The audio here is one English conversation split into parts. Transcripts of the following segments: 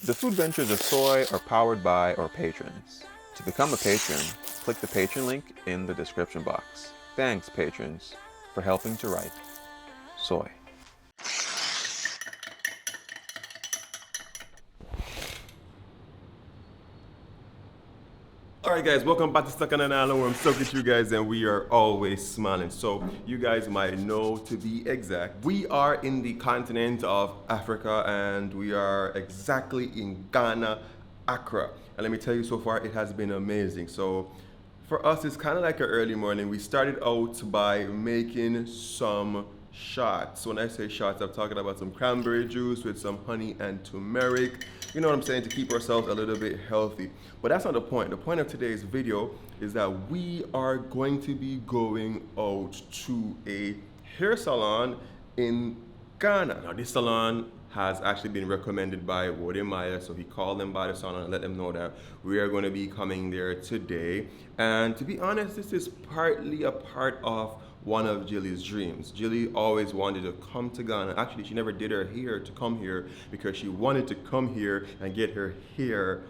The food ventures of Soai are powered by our patrons. To become a patron, click the patron link in the description box. Thanks, patrons, for helping to write Soai. Alright guys, welcome back to Stuck on an Island where I'm stuck with you guys and we are always smiling. So you guys might know, to be exact, we are in the continent of Africa and we are exactly in Ghana, Accra. And let me tell you, so far it has been amazing. So for us it's kind of like an early morning. We started out by making some shots. So when I say shots, I'm talking about some cranberry juice with some honey and turmeric. You know what I'm saying, to keep ourselves a little bit healthy. But that's not the point. The point of today's video is that we are going to be going out to a hair salon in Ghana. Now this salon has actually been recommended by Woody Maya, so he called them by the salon and let them know that we are going to be coming there today. And to be honest, this is partly a part of one of Jilly's dreams. Jilly always wanted to come to Ghana. Actually, she never did her hair to come here because she wanted to come here and get her hair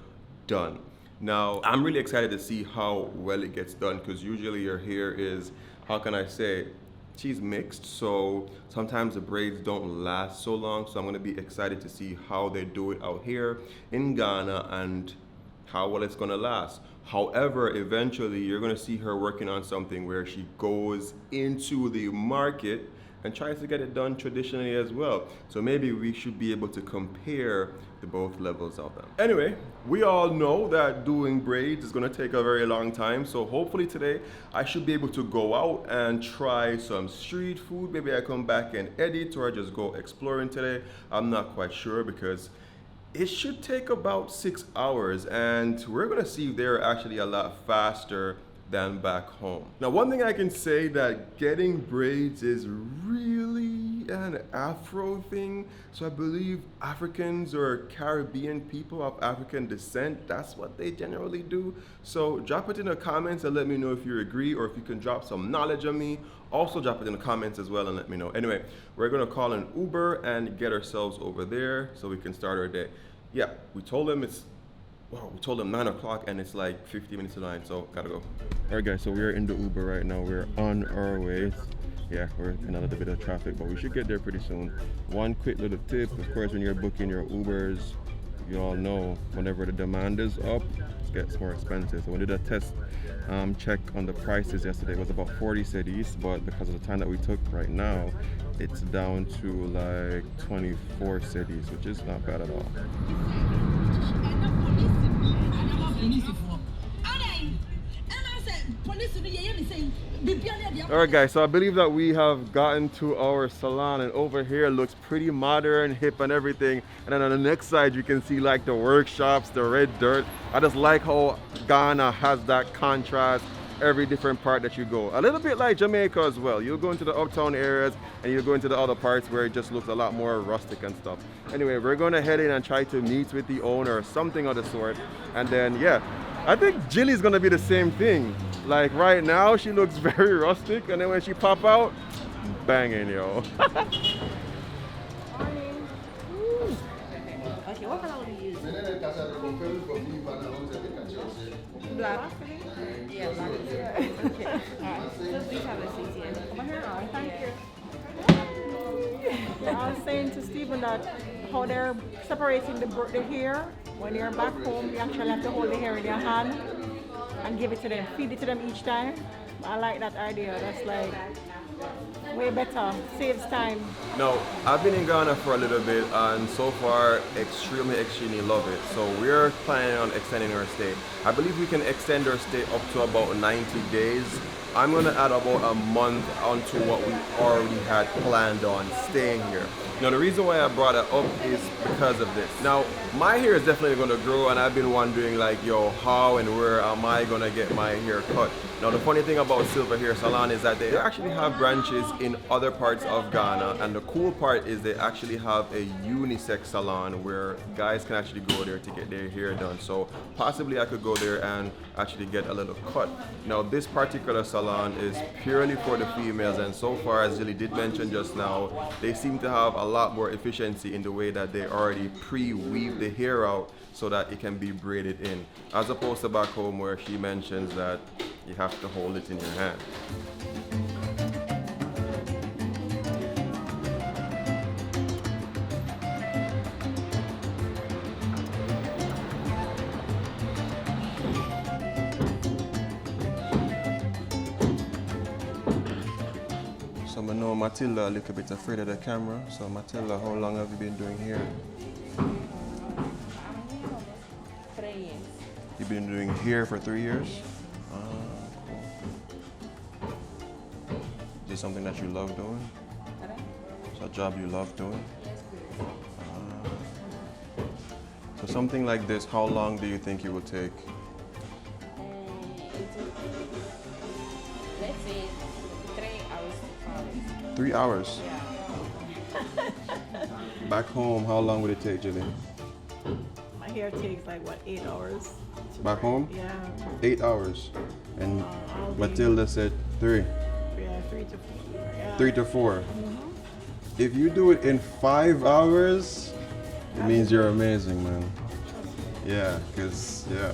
done. Now, I'm really excited to see how well it gets done because usually your hair is, how can I say, she's mixed, so sometimes the braids don't last so long. So I'm gonna be excited to see how they do it out here in Ghana and how well it's gonna last. However, eventually you're gonna see her working on something where she goes into the market and tries to get it done traditionally as well. So maybe we should be able to compare the both levels of them. Anyway, we all know that doing braids is gonna take a very long time. So hopefully today I should be able to go out and try some street food. Maybe I come back and edit or I just go exploring today. I'm not quite sure because it should take about 6 hours and we're gonna see if they're actually a lot faster than back home. Now, one thing I can say that getting braids is really an Afro thing. So I believe Africans or Caribbean people of African descent, that's what they generally do. So drop it in the comments and let me know if you agree or if you can drop some knowledge on me. Also drop it in the comments as well and let me know. Anyway, we're gonna call an Uber and get ourselves over there so we can start our day. Yeah, we told them it's, well, we told them 9 o'clock and it's like 50 minutes to 9, so gotta go. All right guys, so we're in the Uber right now. We're on our way. Yeah, we're in a little bit of traffic, but we should get there pretty soon. One quick little tip, of course, when you're booking your Ubers, you all know whenever the demand is up, it gets more expensive. So we did a test check on the prices yesterday. It was about 40 cedis, but because of the time that we took right now, it's down to like 24 cedis, which is not bad at all. Alright guys, so I believe that we have gotten to our salon and over here looks pretty modern, hip and everything. And then on the next side you can see like the workshops, the red dirt. I just like how Ghana has that contrast every different part that you go. A little bit like Jamaica as well. You'll go into the uptown areas and you'll go into the other parts where it just looks a lot more rustic and stuff. Anyway, we're going to head in and try to meet with the owner or something of the sort. And then, yeah, I think Jilly's going to be the same thing. Like right now, she looks very rustic. And then when she pop out, banging, yo. Morning. Okay, what color would you use? Black. Yeah, black. Okay. Alright. So please have a seat here. Over here. Alright, thank you. Yeah, I was saying to Stephen that how they're separating the hair. When you're back home, you actually have to hold the hair in your hand and give it to them, feed it to them each time. I like that idea. That's like way better, saves time. Now, I've been in Ghana for a little bit and so far extremely love it. So we're planning on extending our stay. I believe we can extend our stay up to about 90 days. I'm gonna add about a month onto what we already had planned on staying here. Now the reason why I brought it up is because of this. Now my hair is definitely gonna grow and I've been wondering like, yo, how and where am I gonna get my hair cut? Now the funny thing about Silver Hair Salon is that they actually have branches in other parts of Ghana, and the cool part is they actually have a unisex salon where guys can actually go there to get their hair done. So possibly I could go there and actually get a little cut. Now this particular salon is purely for the females, and so far, as Jilly did mention just now, they seem to have a lot more efficiency in the way that they already pre-weave the hair out so that it can be braided in, as opposed to back home where she mentions that you have to hold it in your hand. So I know Matilda a little bit afraid of the camera. So Matilda, how long have you been doing hair? 3 years. You've been doing hair for 3 years? Ah, cool. Is this something that you love doing? It's a job you love doing? So something like this, how long do you think it will take? Let's say 3 hours to 4 hours. 3 hours? Yeah. Back home, how long would it take, Jilly? My hair takes like what, 8 hours? Back home? Yeah. 8 hours. And I'll be- Matilda said 3. Yeah, 3 to 4. Yeah. 3 to 4. If you do it in 5 hours, it means you're amazing, man. Yeah, because, yeah.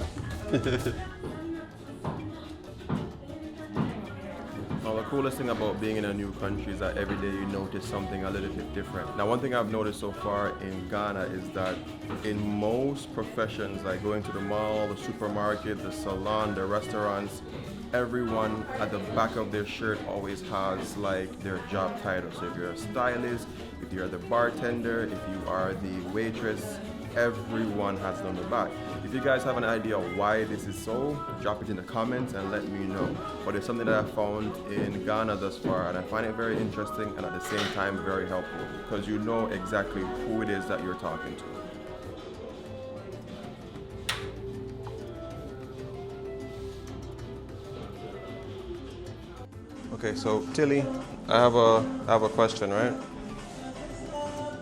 Well, the coolest thing about being in a new country is that every day you notice something a little bit different. Now, one thing I've noticed so far in Ghana is that in most professions, like going to the mall, the supermarket, the salon, the restaurants, everyone at the back of their shirt always has like their job title. So if you're a stylist, if you're the bartender, if you are the waitress, everyone has it on the back. If you guys have an idea why this is so, drop it in the comments and let me know. But it's something that I found in Ghana thus far, and I find it very interesting and at the same time very helpful, because you know exactly who it is that you're talking to. Okay, so Tilly, I have a question, right?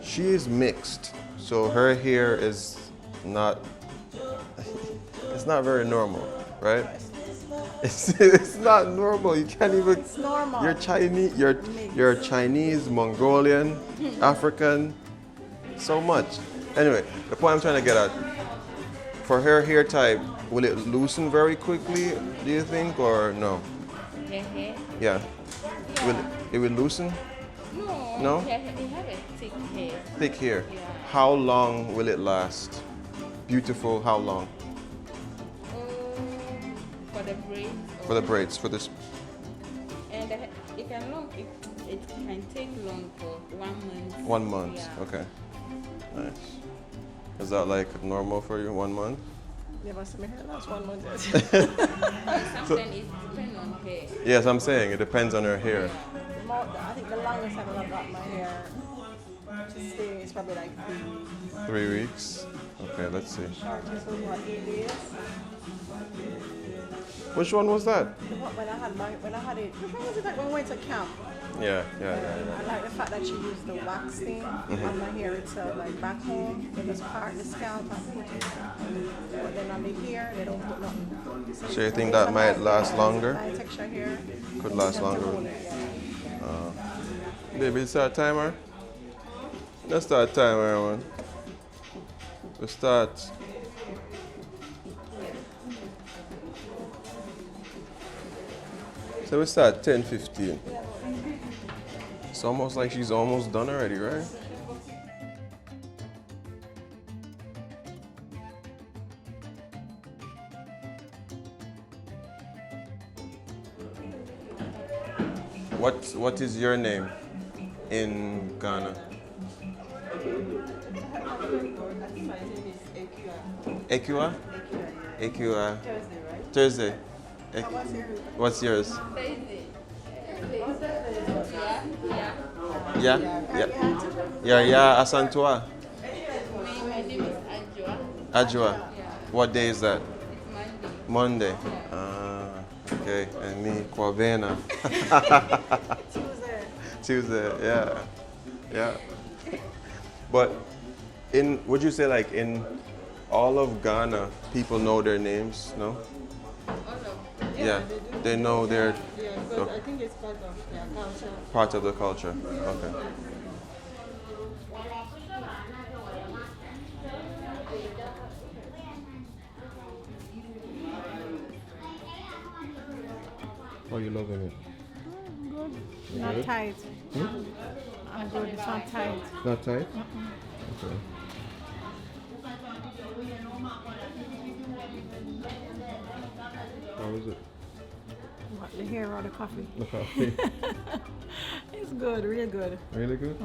She is mixed, so her hair is not it's not very normal, right? It's not normal. You can't even. It's normal. You're Chinese. You're Chinese, Mongolian, African, so much. Anyway, the point I'm trying to get at, for her hair type, will it loosen very quickly? Do you think, or no? Hair? Yeah. It will loosen? No. No? He have a thick hair. Thick hair. Yeah. How long will it last? Beautiful, how long? For the braids. For the braids, for this. And it can long. It can take long for 1 month. 1 month, Yeah. okay. Nice. Is that like normal for you, 1 month? Never seen my hair last 1 month. Sometimes it depends on hair. Yes, I'm saying it depends on her hair. I think the longest I've ever got my hair to stay is probably like 3 weeks. 3 weeks? Okay, let's see. Shortest was what, 8 days? Which one was that? When I had it, which one was it like when we went to camp? Yeah. I like the fact that she used the wax thing on my hair itself. Like back home, they just part the scalp and put it. But then on the hair, they don't put nothing. So you think that might last longer? High texture hair. Could last longer. Baby, start timer? Let's start timer, man. We start. So we start 10:15. It's almost like she's almost done already, right? What is your name in Ghana? Ekua? Ekua. Thursday. What's yours? Yeah? Yeah, Asantua. My name is Ajua. Ajua. What day is that? It's Monday. Monday. Ah, okay. And me, Kwabena. Tuesday, yeah. Yeah. But would you say like in all of Ghana, people know their names, no? Yeah, they know their... Yeah, because I think it's part of their culture. Part of the culture, okay. Oh, you loving it? Good. Not tight. I'm good. It's not tight. Not tight? Okay. How is it? What, the hair or the coffee? The coffee. It's good, real good. Really good?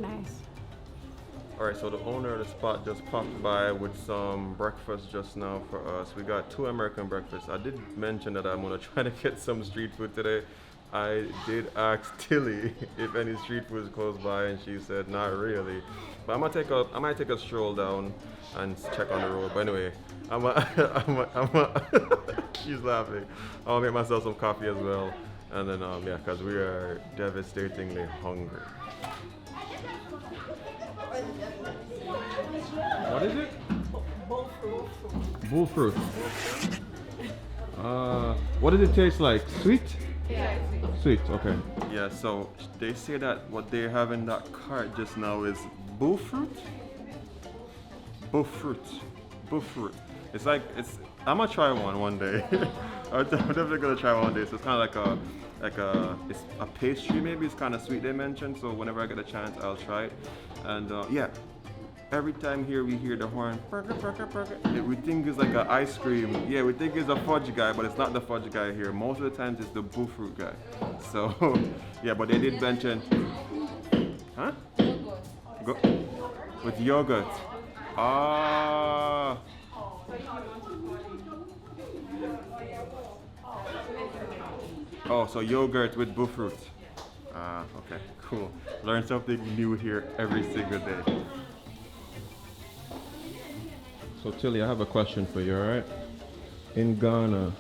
Nice. All right, so the owner of the spot just popped by with some breakfast just now for us. We got 2 American breakfasts. I did mention that I'm gonna try to get some street food today. I did ask Tilly if any street food is close by, and she said not really. But I might take a stroll down and check on the road. But anyway, she's laughing. I'll make myself some coffee as well, and then yeah, because we are devastatingly hungry. What is it? Bofrot. What does it taste like? Sweet? Yeah. Sweet, okay. Yeah, so they say that what they have in that cart just now is Bofrot? Bofrot. It's like, I'm gonna try one day. I'm definitely gonna try one day. So it's kind of like it's a pastry maybe. It's kind of sweet, they mentioned. So whenever I get a chance, I'll try it. And yeah, every time here we hear the horn, we think it's like an ice cream. Yeah, we think it's a fudge guy, but it's not the fudge guy here. Most of the times it's the Bofrot guy. So yeah, but they did mention, huh? With yogurt. Ah. Oh, so yogurt with Bofrot. Ah, okay, cool. Learn something new here every single day. So Tilly, I have a question for you, alright? In Ghana,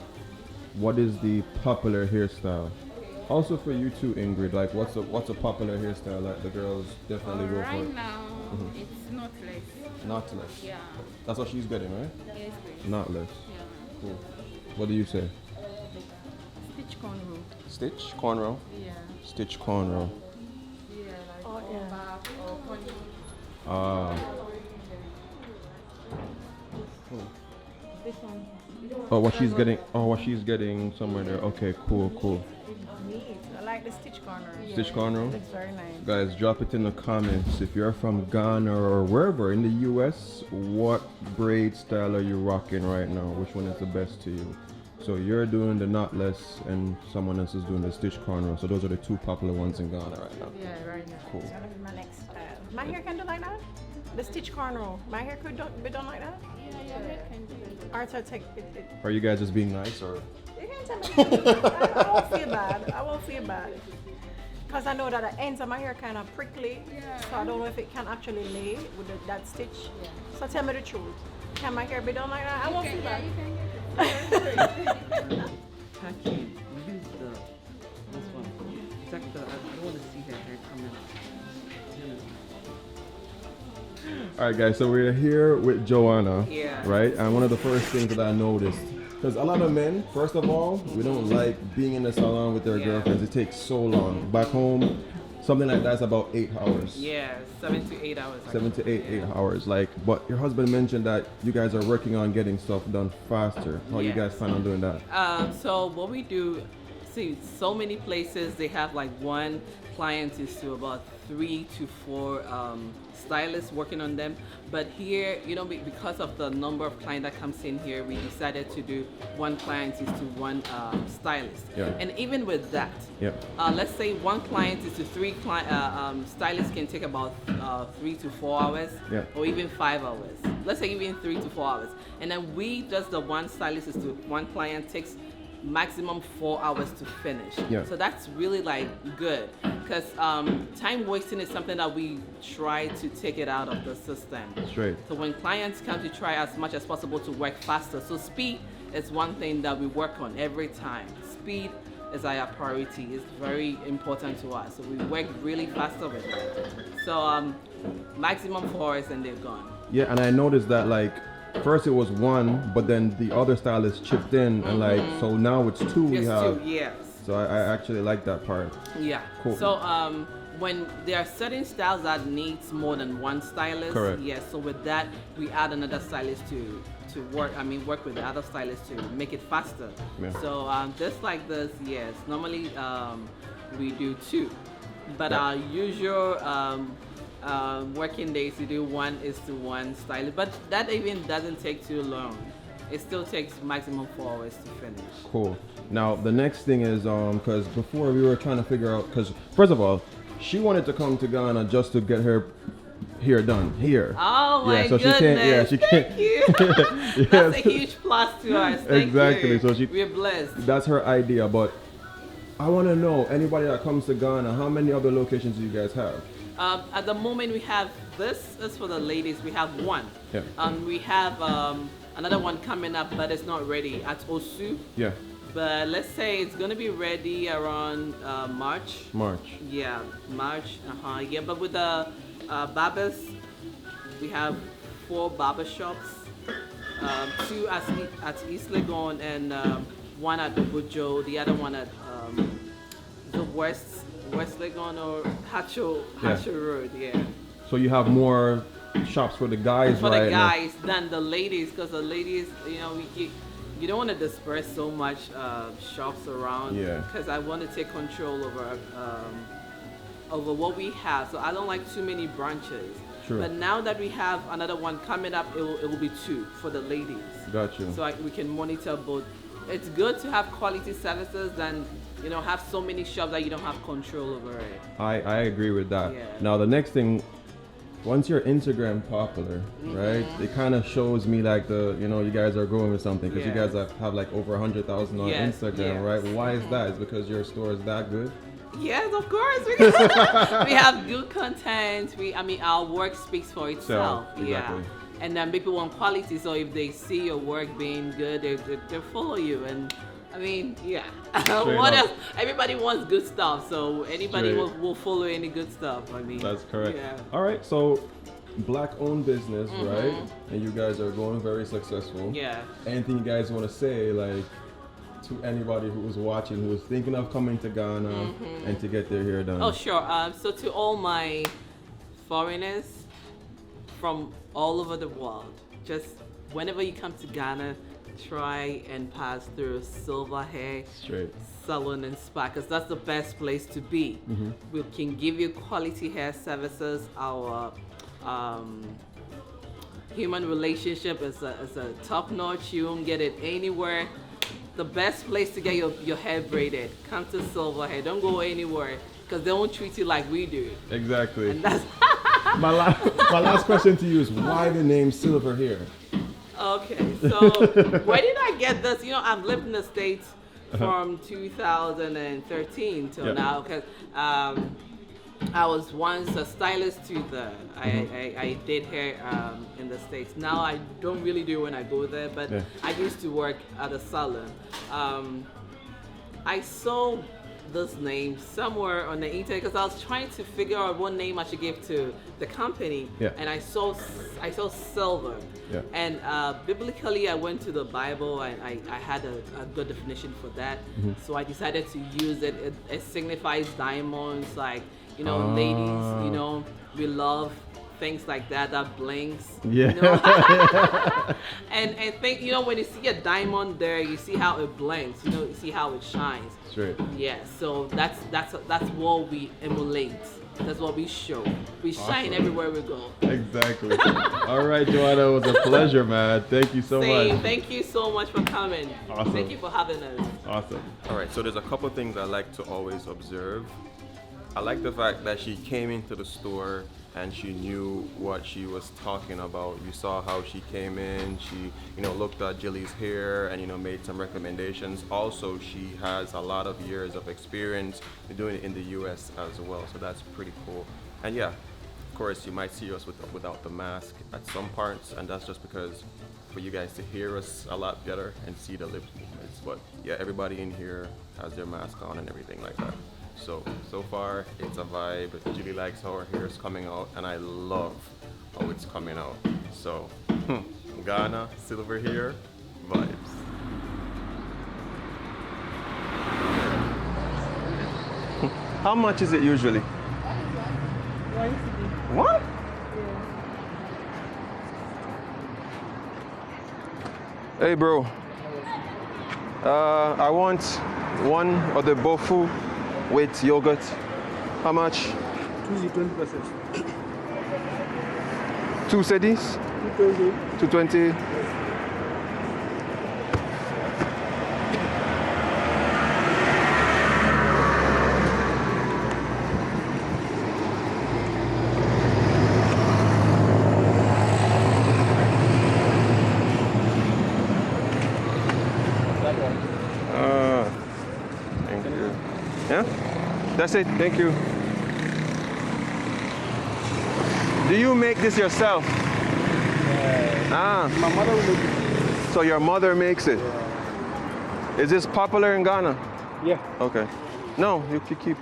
what is the popular hairstyle? Also for you too, Ingrid, like what's a popular hairstyle that the girls definitely go for? Right now, it's knotless. Knotless. Yeah. That's what she's getting, right? Yes, please. Knotless. Yeah. Cool. What do you say? Stitch cornrow. Stitch cornrow? Yeah. Stitch cornrow. Yeah, like Oh, yeah. back or pony. Ah. This one. Oh, what she's getting somewhere there. Okay, cool. Neat. I like the stitch corner. Stitch cornrow? Looks very nice. Guys, drop it in the comments. If you're from Ghana or wherever in the US, what braid style are you rocking right now? Which one is the best to you? So you're doing the knotless and someone else is doing the stitch cornrow. So those are the 2 popular ones in Ghana right now. Yeah, right now. Cool. It's gonna be my next style. My hair can do like that? The stitch cornrow. My hair could be done like that? Yeah, your head can do it. Alright, so I take it. Are you guys just being nice or? You can tell me. I won't feel bad. Because I know that the ends of my hair kind of prickly. Yeah. So I don't know if it can actually lay with that stitch. Yeah. So tell me the truth. Can my hair be done like that? I won't feel Yeah, bad. you can get it. Actually, use this one. Check I don't want to see her hair coming out. All right, guys. So we're here with Joanna. Yeah. Right. And one of the first things that I noticed, because a lot of men, first of all, we don't like being in the salon with their girlfriends. It takes so long. Back home, something like that's about 8 hours. Yeah, 7 to 8 hours. 7 to 8 hours. Like, but your husband mentioned that you guys are working on getting stuff done faster. How you Yes. guys plan on doing that? So what we do, see, so many places they have like one client is to about 3 to 4 stylists working on them. But here, you know, because of the number of clients that comes in here, we decided to do one client is to one stylist. Yeah. And even with that, Yeah. let's say one client is to 3 stylists can take about 3 to 4 hours, Yeah. or even 5 hours. Let's say even 3 to 4 hours. And then we just the one stylist is to one client takes maximum 4 hours to finish. Yeah. So that's really like good, because time wasting is something that we try to take it out of the system. Straight. So when clients come to try as much as possible to work faster, so speed is one thing that we work on every time. Speed is our priority. It's very important to us. So we work really fast over it. So maximum 4 hours and they're gone. Yeah, and I noticed that like first it was one, but then the other stylist chipped in, and like so now it's two. We Just have. 2, yes. So I actually like that part. Yeah. Cool. So when there are certain styles that needs more than one stylist, Correct. yes. So with that, we add another stylist to work. Work with the other stylist to make it faster. Yeah. So just like this, yes. Normally we do 2, but Yeah. our usual working days we do 1:1 stylist. But that even doesn't take too long. It still takes maximum 4 hours to finish. Cool. Now the next thing is because before we were trying to figure out, because first of all, she wanted to come to Ghana just to get her hair done here. Oh my so goodness! she can't. Yeah, she can't. Thank you. Yes. That's a huge plus to us. Thank Exactly. you. So we're blessed. That's her idea, but I want to know, anybody that comes to Ghana, how many other locations do you guys have? At the moment, we have this is for the ladies. We have 1. Yeah. We have another one coming up, but it's not ready at Osu. Yeah, But let's say it's gonna be ready around March. March. Yeah, March. Yeah, but with the barbers, we have 4 barbershops. 2 at East Legon and 1 at Obujo. The other one at the West Legon or Hacho Road. Yeah. So you have more shops for the guys, For right? the guys than the ladies, because the ladies, you don't want to disperse so much shops around. Yeah. Because I want to take control over what we have. So I don't like too many branches. True. But now that we have another one coming up, it will be 2 for the ladies. Got you. So we can monitor both. It's good to have quality services than have so many shops that you don't have control over it. I agree with that. Yeah. Now the next thing, once your Instagram popular, right? It kind of shows me like you guys are growing with something, because you Yeah. guys have like over 100,000 on Yes, Instagram, yes. right? Why is that? Is because your store is that good? Yes, of course. We have good content. Our work speaks for itself. Exactly. Yeah. And then people want quality, so if they see your work being good, they follow you. And yeah. What up. else? Everybody wants good stuff, so anybody Straight. will follow any good stuff. That's correct. Yeah. All right, so black-owned business, right? And you guys are going very successful. Yeah. Anything you guys want to say, like, to anybody who was watching, who was thinking of coming to Ghana and to get their hair done? Oh, sure. So to all my foreigners from all over the world, just whenever you come to Ghana, try and pass through Silver Hair Straight. Salon and Spa, because that's the best place to be. We can give you quality hair services. Our human relationship is a top notch. You won't get it anywhere. The best place to get your hair braided, come to Silver Hair. Don't go anywhere, because they won't treat you like we do. Exactly. And that's My last question to you is, why the name Silver Hair? okay. So where did I get this? I've lived in the States from 2013 till Yep. now, because I was once a stylist too there. I did hair in the States. Now I don't really do when I go there, but Yeah. I used to work at a salon. I saw this name somewhere on the internet, because I was trying to figure out what name I should give to the company. Yeah. And I saw silver. Yeah. And biblically, I went to the Bible and I had a good definition for that. So I decided to use it. It signifies diamonds, like, ladies, we love things like that blinks. Yeah. And think, when you see a diamond there, you see how it blinks, you see how it shines. Straight. Yeah, so that's what we emulate. That's what we show. We shine Awesome. everywhere we go. Exactly. All right, Joanna, it was a pleasure, man. Thank you so Same. much. Thank you so much for coming. Awesome. Thank you for having us. Awesome. All right, so there's a couple things I like to always observe. I like the fact that she came into the store and she knew what she was talking about. You saw how she came in, she looked at Jilly's hair and made some recommendations. Also, she has a lot of years of experience doing it in the US as well, so that's pretty cool. And yeah, Of course, you might see us without the mask at some parts, and that's just because for you guys to hear us a lot better and see the lip movements. But yeah, everybody in here has their mask on and everything like that. So far, it's a vibe. Jilly likes how her hair is coming out, and I love how it's coming out. So, Ghana, silver hair, vibes. How much is it usually? What? Hey bro, I want one of the Bofrot with yogurt. How much? 20%. 2 cedis? 220. Thank you. Yeah? That's it. Thank you. Do you make this yourself? My mother will make it. So your mother makes it? Is this popular in Ghana? Yeah. Okay. No, you can keep.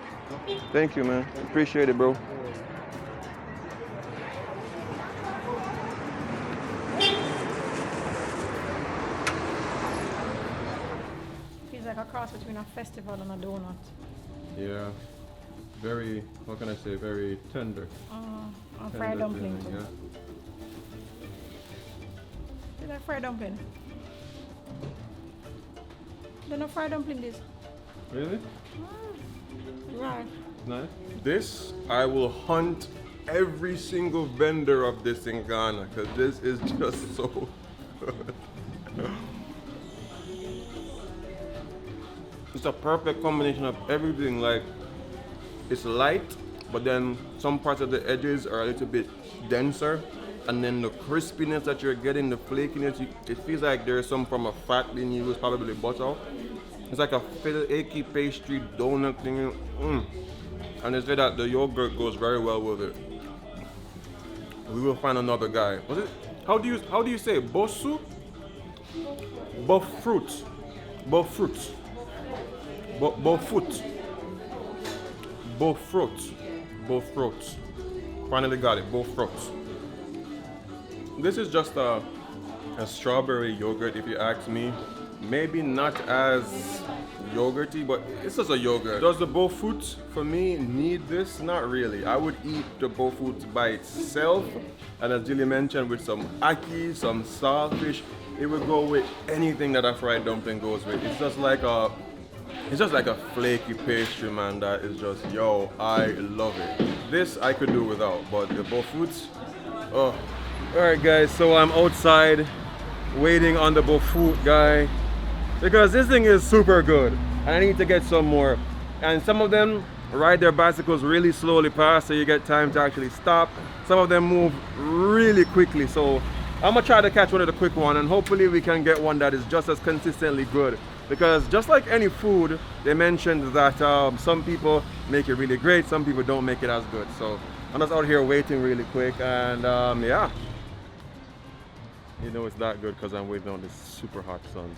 Thank you, man. Appreciate it, bro. Feels like a cross between a festival and a donut. Yeah. Very, what can I say, very tender. A fried dumpling. Yeah. Is that fried dumpling? They're not fried dumpling this. Really? Right. Nice. This, I will hunt every single vendor of this in Ghana, because this is just so good. It's a perfect combination of everything. Like, it's light, but then some parts of the edges are a little bit denser, and then the crispiness that you're getting, the flakiness, it feels like there's some form of fat being used, probably butter. It's like a flaky pastry donut thing. And they say that the yogurt goes very well with it. We will find another guy. Was it? How do you say bosu? Bofrot. Bofrot. Bofrot. Bofrot. Bofrot. Finally got it. Bofrot. This is just a strawberry yogurt, if you ask me. Maybe not as yogurty, but it's just a yogurt. Does the Bofrot, for me, need this? Not really. I would eat the Bofrot by itself, and as Jilly mentioned, with some ackee, some saltfish, it would go with anything that a fried dumpling goes with. It's just like a flaky pastry, man, that is just, yo, I love it. This I could do without, but the Bofrot, oh. Alright guys, so I'm outside waiting on the Bofrot guy, because this thing is super good and I need to get some more. And some of them ride their bicycles really slowly past, so you get time to actually stop. Some of them move really quickly, so I'm gonna try to catch one of the quick one, and hopefully we can get one that is just as consistently good. Because just like any food, they mentioned that some people make it really great, some people don't make it as good. So I'm just out here waiting really quick, and yeah. You know it's that good because I'm waiting on this super hot sun.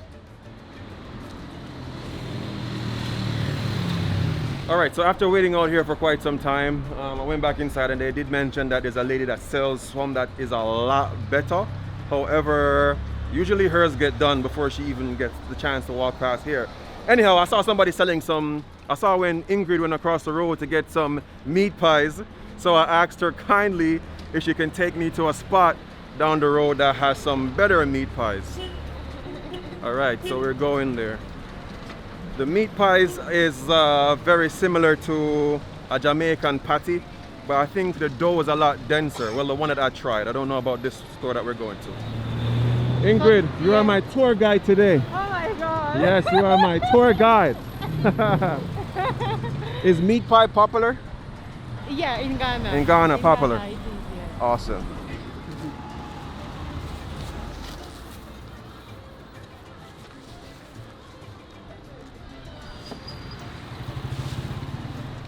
Alright, so after waiting out here for quite some time, I went back inside, and they did mention that there's a lady that sells some that is a lot better. However, usually hers get done before she even gets the chance to walk past here. Anyhow, I saw somebody selling some, I saw when Ingrid went across the road to get some meat pies. So I asked her kindly if she can take me to a spot down the road that has some better meat pies. Alright, so we're going there. The meat pies is very similar to a Jamaican patty, but I think the dough is a lot denser. Well, the one that I tried. I don't know about this store that we're going to. Ingrid, you are my tour guide today. Oh my God. Yes, you are my tour guide. Is meat pie popular? Yeah, in Ghana. In Ghana, popular. Ghana, it is, yeah. Awesome.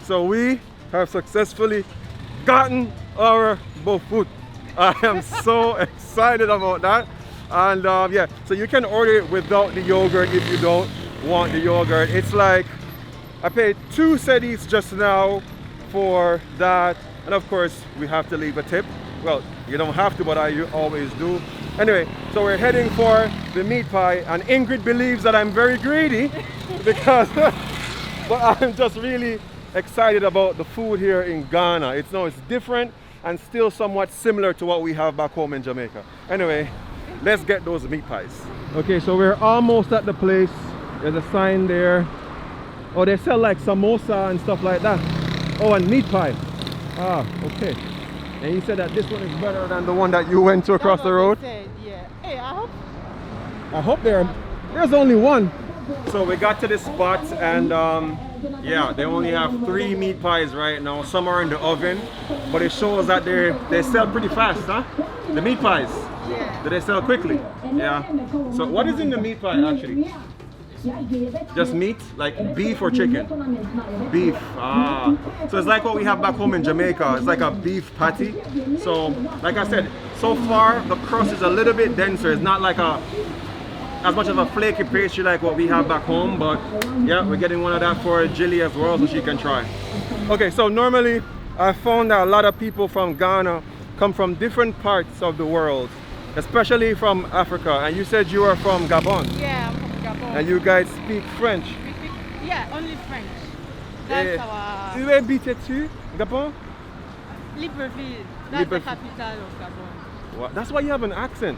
So we have successfully gotten our Bofrot. I am so excited about that. And yeah, so you can order it without the yogurt if you don't want the yogurt. It's like, I paid 2 cedis just now for that. And of course, we have to leave a tip. Well, you don't have to, but I always do. Anyway, so we're heading for the meat pie, and Ingrid believes that I'm very greedy because, but I'm just really excited about the food here in Ghana. It's different and still somewhat similar to what we have back home in Jamaica. Anyway, let's get those meat pies. Okay, so we're almost at the place. There's a sign there. Oh, they sell like samosa and stuff like that. Oh, and meat pie. Ah, okay. And he said that this one is better than the one that you went to across the road. Said, yeah. Hey, I hope there's only one. So we got to this spot, and yeah, they only have 3 meat pies right now. Some are in the oven, but it shows that they sell pretty fast, huh? The meat pies. Yeah. Do they sell quickly? Yeah. So what is in the meat pie actually? Just meat, like beef or chicken? Beef. Ah. So it's like what we have back home in Jamaica. It's like a beef patty. So, like I said, so far the crust is a little bit denser. It's not like as much of a flaky pastry like what we have back home, but yeah, we're getting one of that for Jilly as well so she can try. Okay, so normally I found that a lot of people from Ghana come from different parts of the world, especially from Africa. And you said you are from Gabon. Yeah, I'm from Gabon. And you guys speak French? Yeah, only French. That's our... Tu habites-tu, Gabon? Libreville. That's the capital of Gabon. Wow, that's why you have an accent.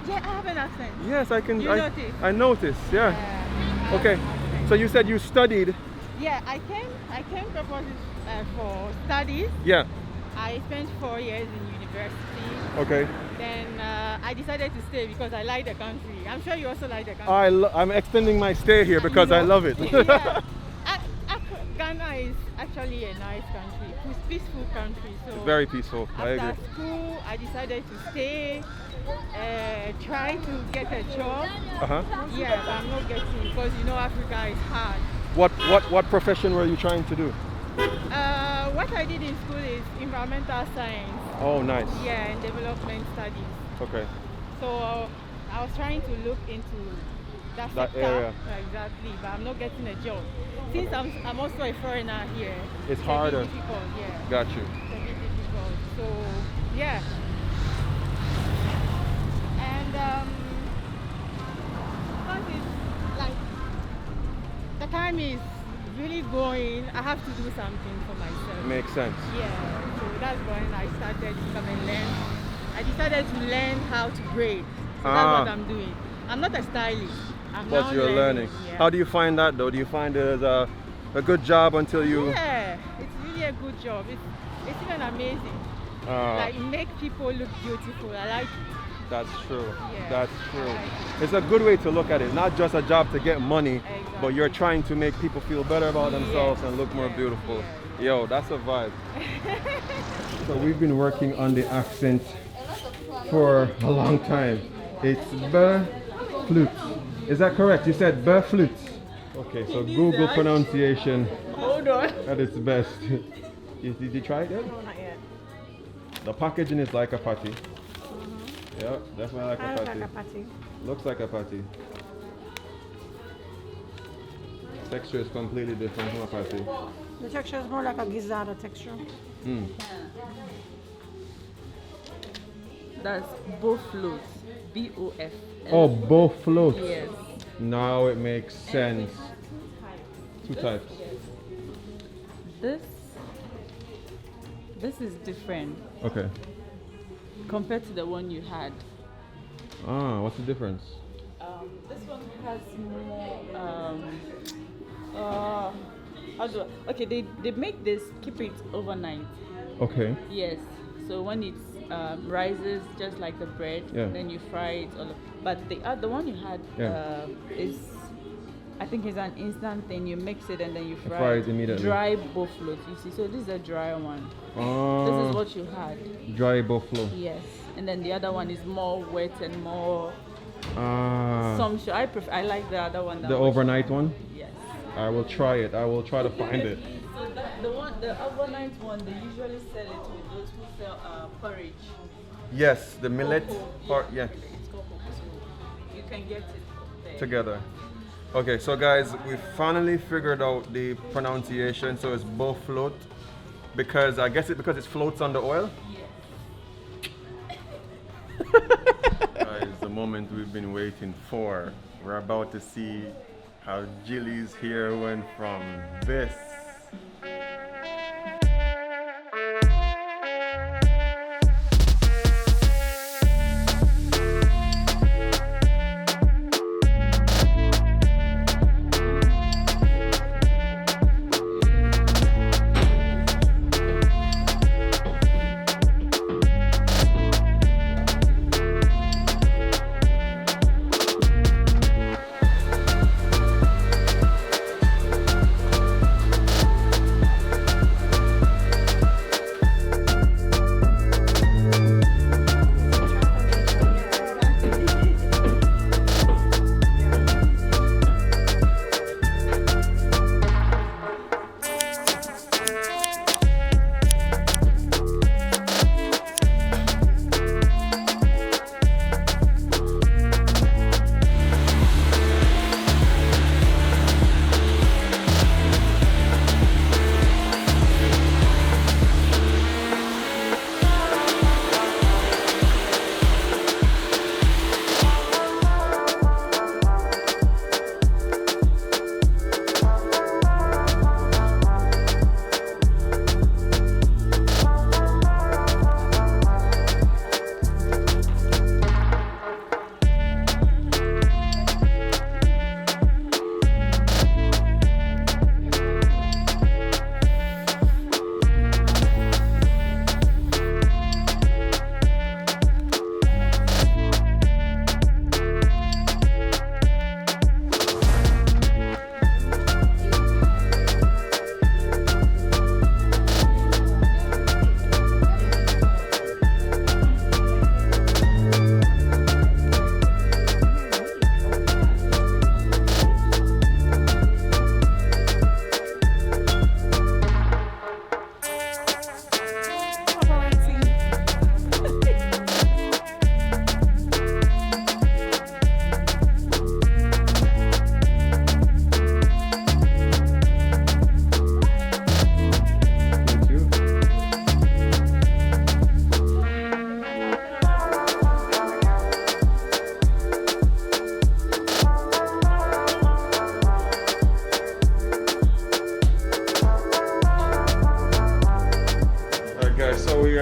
Yeah, I have an accent. Yes, I can. You noticed? I noticed, yeah. Okay, so you said you studied. Yeah, I came purposely for studies. Yeah. I spent 4 years in university. Okay. Then I decided to stay because I like the country. I'm sure you also like the country. I'm extending my stay here because I love it. Yeah. Ghana is actually a nice country, peaceful country. So very peaceful. I agree. After school, I decided to stay, try to get a job. Yeah, but I'm not getting because you know Africa is hard. What profession were you trying to do? What I did in school is environmental science. Oh, nice. Yeah, and development studies. Okay. So I was trying to look into that sector. Area. Exactly, but I'm not getting a job. Since I'm also a foreigner here. It's harder. Difficult, yeah. Got you. It's a bit difficult. So yeah. And because it's like the time is really going, I have to do something for myself. Makes sense. Yeah. So that's when I started to come and learn. I decided to learn how to braid. So that's what I'm doing. I'm not a stylist. But you're learning. Yeah. How do you find that though? Do you find it as a good job until you... Yeah, it's really a good job. It's even amazing. Like make people look beautiful. I like it. That's true. Yeah, that's true. like It's a good way to look at it. Not just a job to get money, Exactly. but you're trying to make people feel better about themselves and look more beautiful. Yo, that's a vibe. So we've been working on the accent for a long time. It's Bofrot. Is that correct? You said Bofrot. Okay, so Google pronunciation at its best. Did you try it yet? No, not yet. The packaging is like a patty. Yeah, definitely like a patty. Like a patty. Looks like a patty. Texture is completely different from a patty. The texture is more like a gizzard texture. That's Bofrot. B-O-F. Oh, Bofrot. Yes. Now it makes sense. 2 types. This is different Okay. compared to the one you had. What's the difference? This one has more. Okay, they make this, keep it overnight. Okay. Yes. So when it rises, just like the bread, then you fry it. But the one you had is, I think, it's an instant thing. You mix it and then you fry it immediately. Dry Bofrot. You see. So this is a dry one. This is what you had. Dry Bofrot. Yes. And then the other one is more wet and more. Ah. I like the other one. The overnight one? Yes. I will try it. I will try to find it. So that, the overnight one, they usually sell it with those who sell porridge. Yes, the millet part. Yeah, It's called cocoa, so you can get it there. together. Okay, so guys, we finally figured out the pronunciation. So it's Bofrot, because I guess because it floats on the oil. Guys, the moment we've been waiting for. We're about to see how Jilly's hair went from this.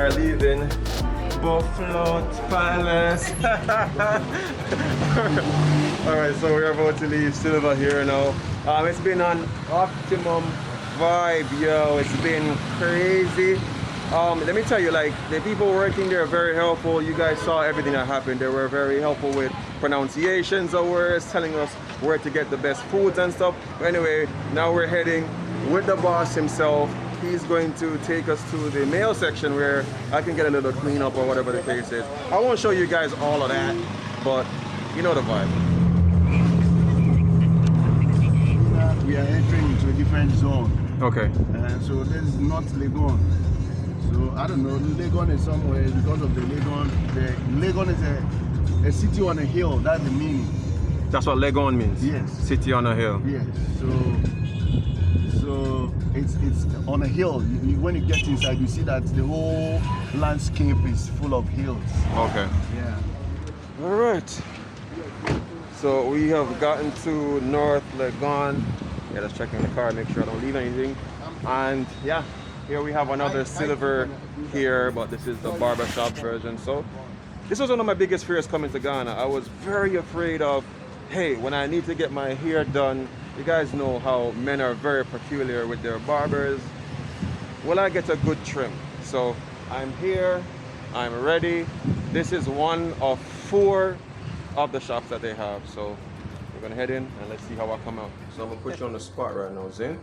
are leaving Bofrot Palace. Alright, so we're about to leave Silver here now. It's been an optimum vibe, yo. It's been crazy. Let me tell you, like, the people working there are very helpful. You guys saw everything that happened. They were very helpful with pronunciations of words, telling us where to get the best foods and stuff. But anyway, now we're heading with the boss himself. He's going to take us to the mail section where I can get a little cleanup or whatever the case is. I won't show you guys all of that, but you know the vibe. We are entering into a different zone. Okay. So this is not Legon. So I don't know, Legon is somewhere because of the Legon. The Legon is a city on a hill, that's the meaning. That's what Legon means? Yes. City on a hill. Yes. So it's on a hill. When you get inside, you see that the whole landscape is full of hills. Okay. Yeah. All right. So we have gotten to North Legon. Yeah, let's check in the car, make sure I don't leave anything. And yeah, here we have another silver here, but this is the barbershop version. So this was one of my biggest fears coming to Ghana. I was very afraid of, hey, when I need to get my hair done, you guys know how men are very peculiar with their barbers. Will I get a good trim? So I'm here, I'm ready. This is one of 4 of the shops that they have. So we're gonna head in and let's see how I come out. So I'm gonna put you on the spot right now, Zin.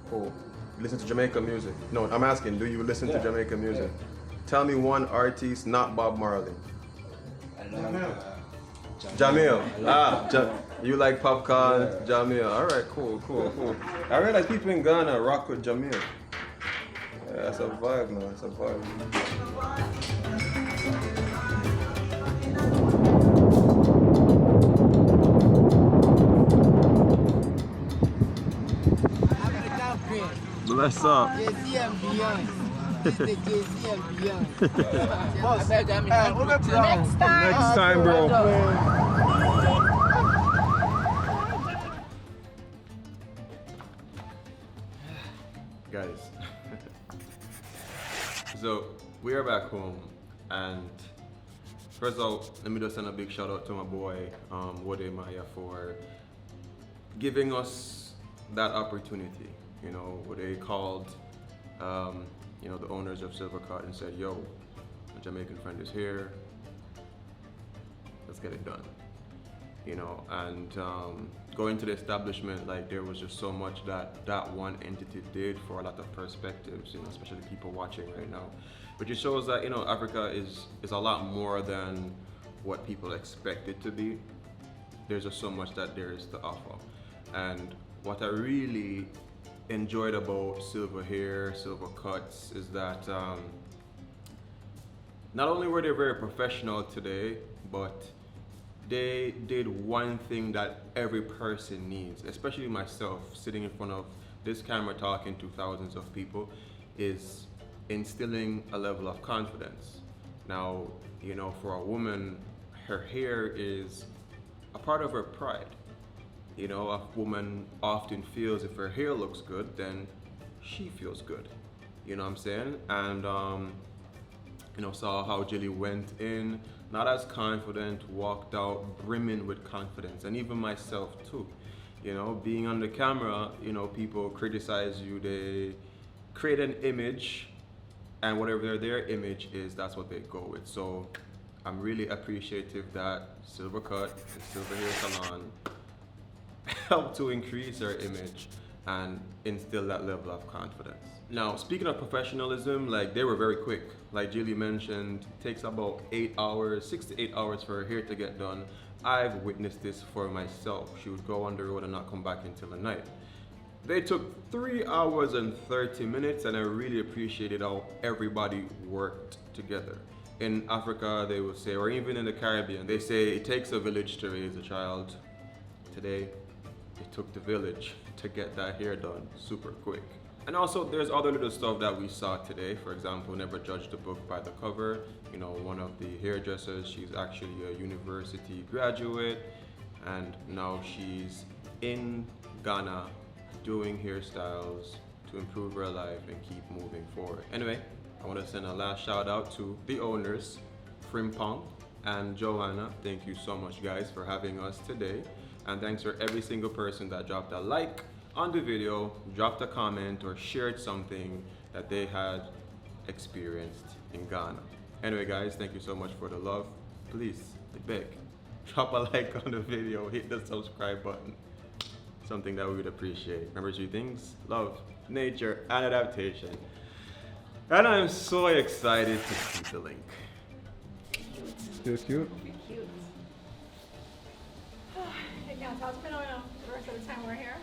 Cool. You listen to Jamaican music? No, I'm asking, do you listen to Jamaican music? Tell me one artist, not Bob Marley. Jamil. You like popcorn, Jamil. All right, cool. I realize people in Ghana rock with Jamil. Yeah, that's a vibe, man. That's a vibe. Bless up. JC and beyond. This is the JC and beyond. Boss, Next time. Next time, bro. Guys, so we are back home, and first of all, let me just send a big shout out to my boy Wode Maya for giving us that opportunity. You know, where they called you know, the owners of Silvercut and said, yo, a Jamaican friend is here, let's get it done. You know, and going to the establishment, like, there was just so much that one entity did for a lot of perspectives, you know, especially people watching right now. But it shows that, you know, Africa is a lot more than what people expect it to be. There's just so much that there is to offer. And what I really enjoyed about Silver Hair, Silver Cuts, is that not only were they very professional today, but they did one thing that every person needs, especially myself, sitting in front of this camera talking to thousands of people, is instilling a level of confidence. Now, you know, for a woman, her hair is a part of her pride. You know, a woman often feels if her hair looks good, then she feels good. You know what I'm saying? And, you know, saw how Jilly went in, not as confident, walked out brimming with confidence, and even myself too. You know, being on the camera, you know, people criticize you, they create an image, and whatever their image is, that's what they go with. So I'm really appreciative that Silvercut and Silver Hair Salon helped to increase our image and instill that level of confidence. Now, speaking of professionalism, like, they were very quick. Like Jilly mentioned, it takes about 8 hours, 6 to 8 hours for her hair to get done. I've witnessed this for myself. She would go on the road and not come back until the night. They took 3 hours and 30 minutes, and I really appreciated how everybody worked together. In Africa, they would say, or even in the Caribbean, they say it takes a village to raise a child. Today, it took the village to get that hair done super quick. And also, there's other little stuff that we saw today. For example, never judge the book by the cover. You know, one of the hairdressers, she's actually a university graduate, and now she's in Ghana doing hairstyles to improve her life and keep moving forward. Anyway, I want to send a last shout out to the owners, Frimpong and Joanna. Thank you so much, guys, for having us today. And thanks for every single person that dropped a like on the video, dropped a comment, or shared something that they had experienced in Ghana. Anyway, guys, thank you so much for the love. Please, I beg, drop a like on the video, hit the subscribe button. Something that we would appreciate. Remember 3 things: love, nature, and adaptation. And I'm so excited to see the link. Still cute? Yeah, so it's been on the rest of the time we're here.